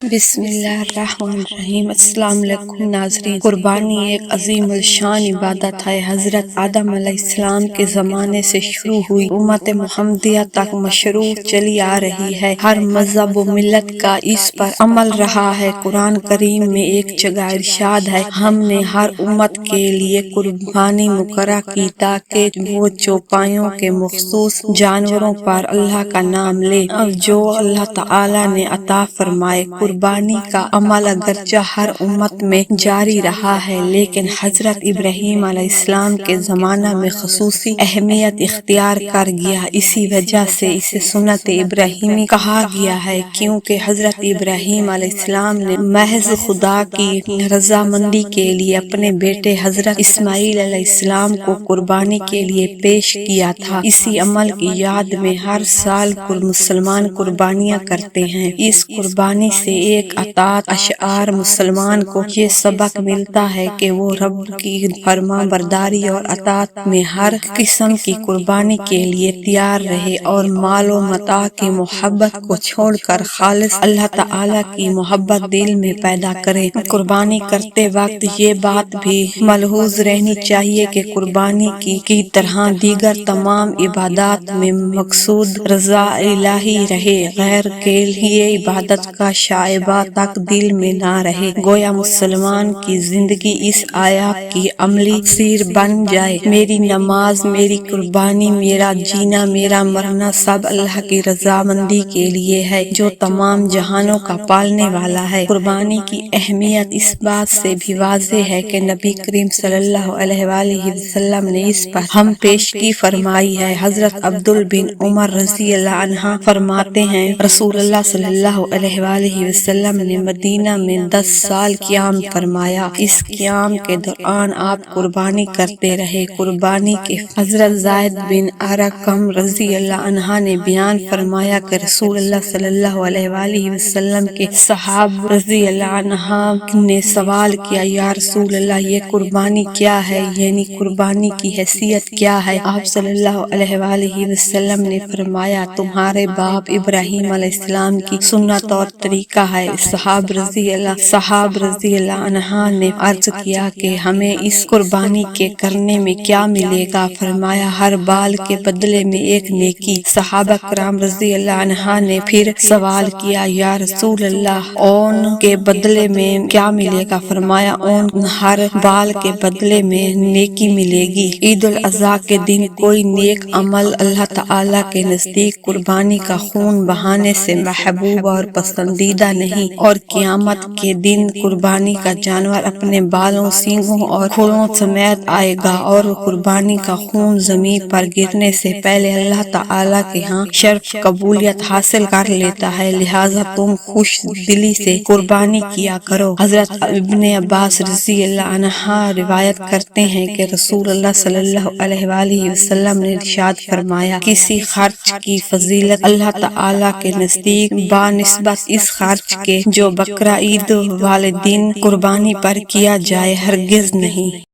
بسم اللہ الرحمن الرحیم۔ السلام علیکم ناظرین۔ قربانی ایک عظیم الشان عبادت ہے۔ حضرت آدم علیہ السلام کے زمانے سے شروع ہوئی امت محمدیہ تک مشروع چلی آ رہی ہے۔ ہر مذہب و ملت کا اس پر عمل رہا ہے۔ قرآن کریم میں ایک جگہ ارشاد ہے، ہم نے ہر امت کے لیے قربانی مقرر کی تاکہ وہ چوپایوں کے مخصوص جانوروں پر اللہ کا نام لے جو اللہ تعالی نے عطا فرمائے۔ قربانی کا عمل اگرچہ ہر امت میں جاری رہا ہے، لیکن حضرت ابراہیم علیہ السلام کے زمانہ میں خصوصی اہمیت اختیار کر گیا۔ اسی وجہ سے اسے سنت ابراہیمی کہا گیا ہے، کیونکہ حضرت ابراہیم علیہ السلام نے محض خدا کی رضامندی کے لیے اپنے بیٹے حضرت اسماعیل علیہ السلام کو قربانی کے لیے پیش کیا تھا۔ اسی عمل کی یاد میں ہر سال مسلمان قربانیاں کرتے ہیں۔ اس قربانی سے ایک اطاعت اشعار مسلمان کو یہ سبق ملتا ہے کہ وہ رب کی فرما برداری اور اطاعت میں ہر قسم کی قربانی کے لیے تیار رہے اور مال و متاع کی محبت کو چھوڑ کر خالص اللہ تعالی کی محبت دل میں پیدا کرے۔ قربانی کرتے وقت یہ بات بھی ملحوظ رہنی چاہیے کہ قربانی کی طرح دیگر تمام عبادات میں مقصود رضا الہی رہے، غیر کے لیے عبادت کا شائبہ تک دل میں نہ رہے۔ گویا مسلمان کی زندگی اس آیات کی عملی سیر بن جائے۔ میری نماز، میری قربانی، میرا جینا، میرا مرنا سب اللہ کی رضامندی کے لیے ہے جو تمام جہانوں کا پالنے والا ہے۔ قربانی کی اہمیت اس بات سے بھی واضح ہے کہ نبی کریم صلی اللہ علیہ وآلہ وسلم نے اس پر ہم پیشگی فرمائی ہے۔ حضرت عبداللہ بن عمر رضی اللہ عنہ فرماتے ہیں، رسول اللہ صلی اللہ علیہ وآلہ وسلم نے مدینہ میں 10 سال قیام فرمایا۔ اس قیام کے دوران آپ قربانی کرتے رہے۔ قربانی کے حضرت زید بن ارقم رضی اللہ عنہ نے بیان فرمایا کہ رسول اللہ صلی اللہ علیہ وآلہ وسلم کے صحابہ رضی اللہ عنہ نے سوال کیا، یا رسول اللہ یہ قربانی کیا ہے، یعنی قربانی کی حیثیت کیا ہے؟ آپ صلی اللہ علیہ وآلہ وسلم نے فرمایا، تمہارے باپ ابراہیم علیہ السلام کی سنت اور طریقہ ہے۔ صحاب رضی اللہ عنہ نے عرض کیا کہ ہمیں اس قربانی کے کرنے میں کیا ملے گا؟ فرمایا، ہر بال کے بدلے میں ایک نیکی۔ صحابہ کرام رضی اللہ عنہ نے پھر سوال کیا، یا رسول اللہ اون کے بدلے میں کیا ملے گا؟ فرمایا، اون ہر بال کے بدلے میں نیکی ملے گی۔ عید الاضحیٰ کے دن کوئی نیک عمل اللہ تعالی کے نزدیک قربانی کا خون بہانے سے محبوب اور پسندیدہ نہیں، اور قیامت کے دن قربانی کا جانور اپنے بالوں، سینگوں اور کھلوں سمیت آئے گا اور قربانی کا خون زمین پر گرنے سے پہلے اللہ تعالی کے ہاں شرف قبولیت حاصل کر لیتا ہے، لہٰذا تم خوش دلی سے قربانی کیا کرو۔ حضرت ابن عباس رضی اللہ عنہ روایت کرتے ہیں کہ رسول اللہ صلی اللہ علیہ وآلہ وسلم نے ارشاد فرمایا، کسی خرچ کی فضیلت اللہ تعالی کے نزدیک بنسبت اس خرچ کے جو بقرہ عید والے دن قربانی پر کیا جائے ہرگز نہیں۔